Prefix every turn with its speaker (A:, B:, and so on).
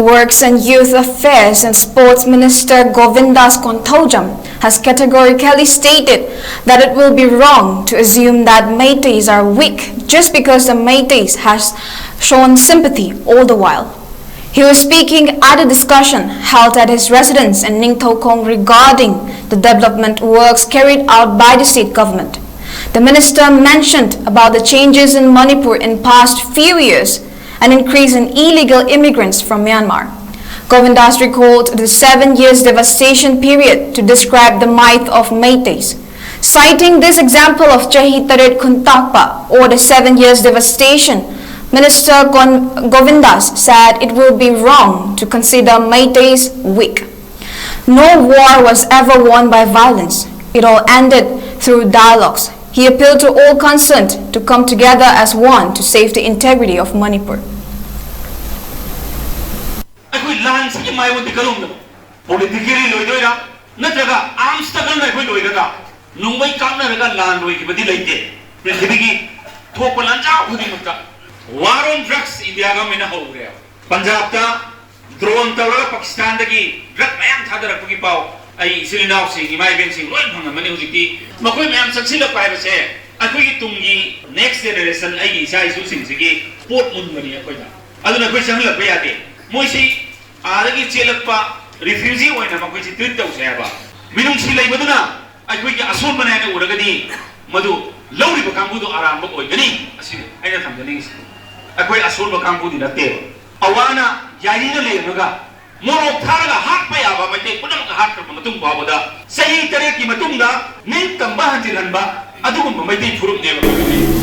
A: Works and Youth Affairs and Sports Minister Govindas Konthojam has categorically stated that it will be wrong to assume that Meiteis are weak just because the Meiteis has shown sympathy all the while. He was speaking at a discussion held at his residence in Ningthokong regarding the development works carried out by the state government. The minister mentioned about the changes in Manipur in past few years, an increase in illegal immigrants from Myanmar. Govindas recalled the 7 years devastation period to describe the might of Meiteis. Citing this example of Chahi Tarit Kuntakpa, or the 7 years devastation, Minister Govindas said it will be wrong to consider Meiteis weak. No war was ever won by violence. It all ended through dialogues. He appealed to all concerned to come together as one to save the integrity of Manipur.
B: War on drugs India government ho gaya. Punjab ta drone tawra Pakistan dagi drug mayam thadara pugi pau ai silinau sing imai ben sing loi phang mani hujiti makoi mayam saksil pai ba se akoi gi tungi next generation ai gi sai su sing sigi pot mun mani akoi da aduna koi sang lak ba yade moi si adagi chelak pa refugee oina makoi si treat tau se ba minung si lai maduna akoi gi asul banai na uragadi madu lawri ba kambu do aram ba oi gani asini aina thamjani akoi asul ba kambu di natte awana yayi na le maga morok tharaga hat pa ya ba mai te punam ka hat ka matung ba boda sahi tare ki matung da nin tamba hanjil hanba adugum mai te furum ne ba